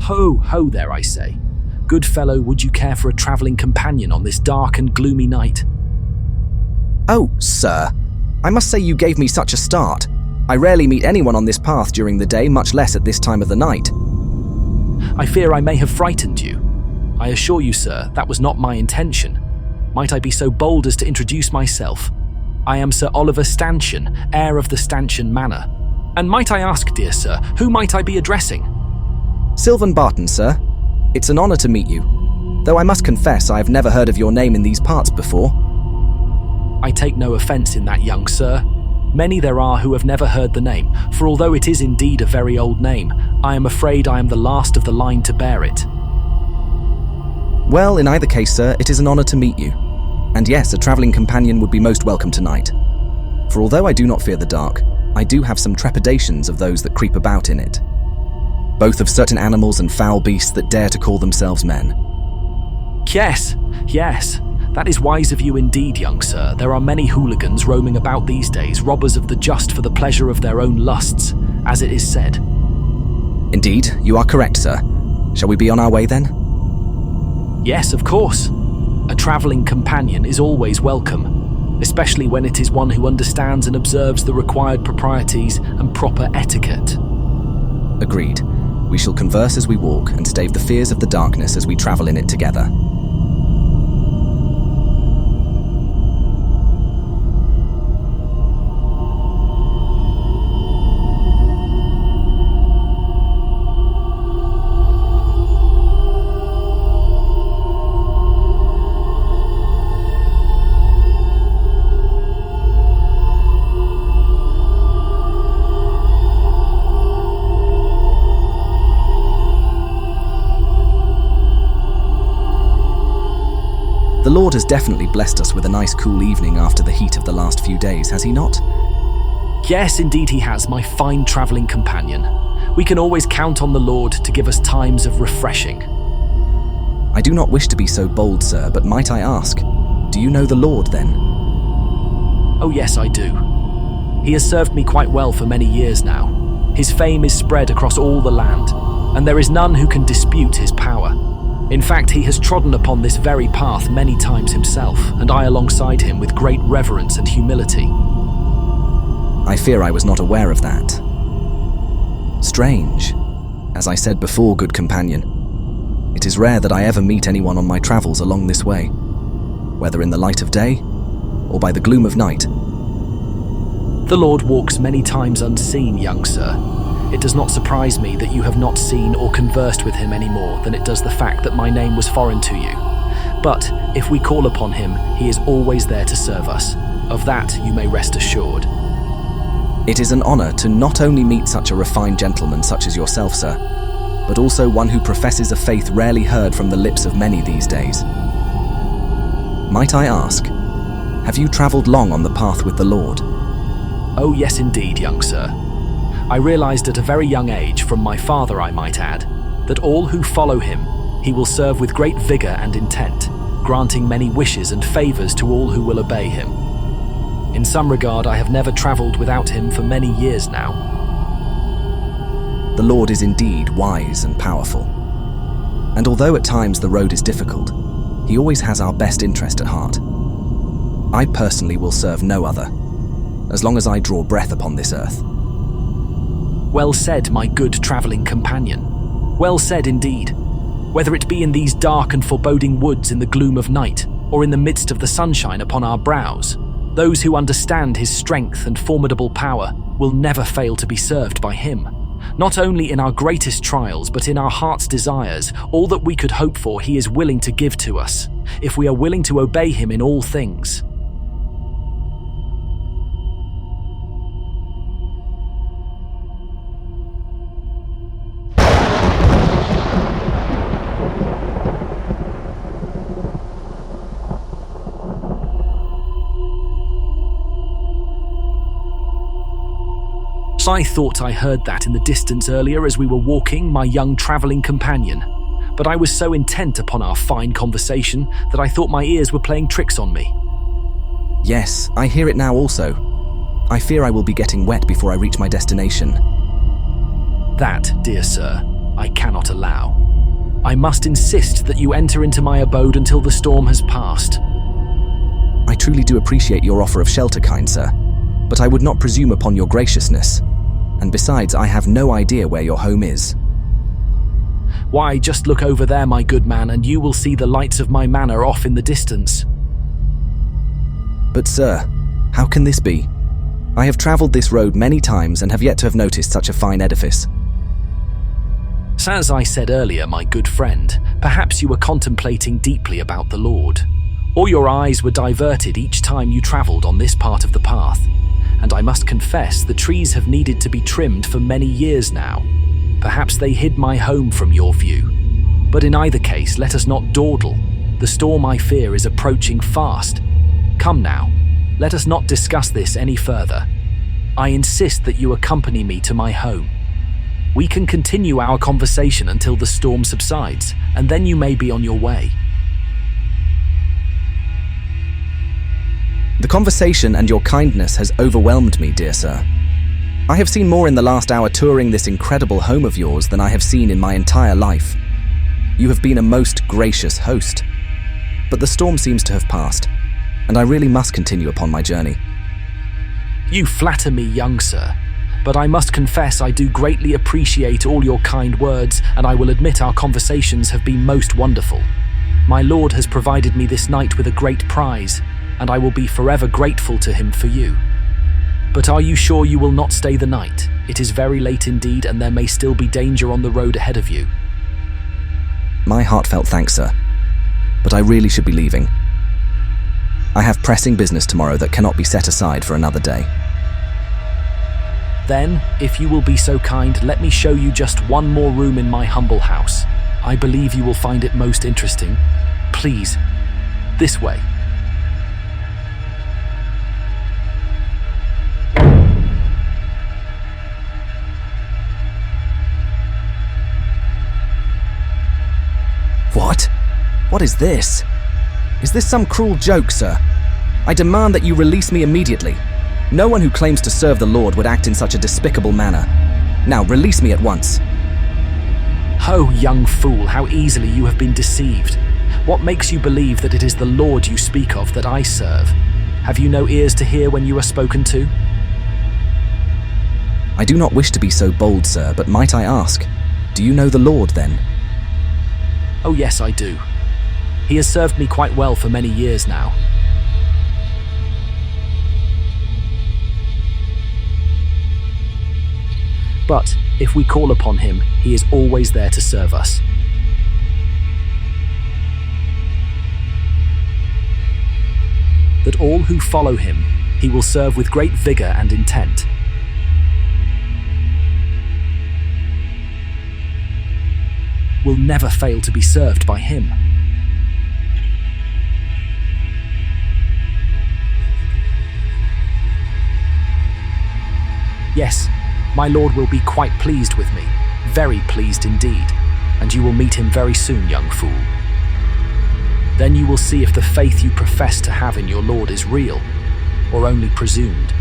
Ho, ho there, I say. Good fellow, would you care for a travelling companion on this dark and gloomy night? Oh, sir, I must say you gave me such a start. I rarely meet anyone on this path during the day, much less at this time of the night. I fear I may have frightened you. I assure you, sir, that was not my intention. Might I be so bold as to introduce myself? I am Sir Oliver Stanchion, heir of the Stanchion Manor. And might I ask, dear sir, who might I be addressing? Sylvan Barton, sir. It's an honour to meet you, though I must confess I have never heard of your name in these parts before. I take no offence in that, young sir. Many there are who have never heard the name, for although it is indeed a very old name, I am afraid I am the last of the line to bear it. Well, in either case, sir, it is an honour to meet you. And yes, a travelling companion would be most welcome tonight. For although I do not fear the dark, I do have some trepidations of those that creep about in it, both of certain animals and foul beasts that dare to call themselves men. Yes, that is wise of you indeed, young sir. There are many hooligans roaming about these days, robbers of the just for the pleasure of their own lusts, as it is said. Indeed, you are correct, sir. Shall we be on our way then? Yes, of course. A travelling companion is always welcome, especially when it is one who understands and observes the required proprieties and proper etiquette. Agreed. We shall converse as we walk and stave the fears of the darkness as we travel in it together. The Lord has definitely blessed us with a nice cool evening after the heat of the last few days, has he not? Yes, indeed he has, my fine travelling companion. We can always count on the Lord to give us times of refreshing. I do not wish to be so bold, sir, but might I ask, do you know the Lord then? Oh yes, I do. He has served me quite well for many years now. His fame is spread across all the land, and there is none who can dispute his power. In fact, he has trodden upon this very path many times himself, and I alongside him with great reverence and humility. I fear I was not aware of that. Strange. As I said before, good companion, it is rare that I ever meet anyone on my travels along this way, whether in the light of day or by the gloom of night. The Lord walks many times unseen, young sir. It does not surprise me that you have not seen or conversed with him any more than it does the fact that my name was foreign to you. But if we call upon him, he is always there to serve us. Of that you may rest assured. It is an honour to not only meet such a refined gentleman such as yourself, sir, but also one who professes a faith rarely heard from the lips of many these days. Might I ask, have you travelled long on the path with the Lord? Oh yes indeed, young sir. I realized at a very young age, from my father I might add, that all who follow him, he will serve with great vigour and intent, granting many wishes and favours to all who will obey him. In some regard, I have never travelled without him for many years now. The Lord is indeed wise and powerful. And although at times the road is difficult, he always has our best interest at heart. I personally will serve no other, as long as I draw breath upon this earth. Well said, my good travelling companion. Well said indeed. Whether it be in these dark and foreboding woods in the gloom of night, or in the midst of the sunshine upon our brows, those who understand his strength and formidable power will never fail to be served by him. Not only in our greatest trials, but in our heart's desires, all that we could hope for he is willing to give to us, if we are willing to obey him in all things. I thought I heard that in the distance earlier as we were walking, my young travelling companion. But I was so intent upon our fine conversation that I thought my ears were playing tricks on me. Yes, I hear it now also. I fear I will be getting wet before I reach my destination. That, dear sir, I cannot allow. I must insist that you enter into my abode until the storm has passed. I truly do appreciate your offer of shelter, kind sir, but I would not presume upon your graciousness. And besides, I have no idea where your home is. Why, just look over there, my good man, and you will see the lights of my manor off in the distance. But sir, how can this be? I have travelled this road many times and have yet to have noticed such a fine edifice. As I said earlier, my good friend, perhaps you were contemplating deeply about the Lord, or your eyes were diverted each time you travelled on this part of the path. And I must confess, the trees have needed to be trimmed for many years now. Perhaps they hid my home from your view. But in either case, let us not dawdle. The storm, I fear, is approaching fast. Come now, let us not discuss this any further. I insist that you accompany me to my home. We can continue our conversation until the storm subsides, and then you may be on your way. The conversation and your kindness has overwhelmed me, dear sir. I have seen more in the last hour touring this incredible home of yours than I have seen in my entire life. You have been a most gracious host. But the storm seems to have passed, and I really must continue upon my journey. You flatter me, young sir, but I must confess I do greatly appreciate all your kind words, and I will admit our conversations have been most wonderful. My lord has provided me this night with a great prize, and I will be forever grateful to him for you. But are you sure you will not stay the night? It is very late indeed, and there may still be danger on the road ahead of you. My heartfelt thanks, sir, but I really should be leaving. I have pressing business tomorrow that cannot be set aside for another day. Then, if you will be so kind, let me show you just one more room in my humble house. I believe you will find it most interesting. Please, this way. What? What is this? Is this some cruel joke, sir? I demand that you release me immediately. No one who claims to serve the Lord would act in such a despicable manner. Now, release me at once. Oh, young fool, how easily you have been deceived. What makes you believe that it is the Lord you speak of that I serve? Have you no ears to hear when you are spoken to? I do not wish to be so bold, sir, but might I ask, do you know the Lord, then? Oh yes, I do. He has served me quite well for many years now. But if we call upon him, he is always there to serve us. That all who follow him, he will serve with great vigor and intent. Will never fail to be served by him. Yes, my lord will be quite pleased with me, very pleased indeed, and you will meet him very soon, young fool. Then you will see if the faith you profess to have in your lord is real, or only presumed.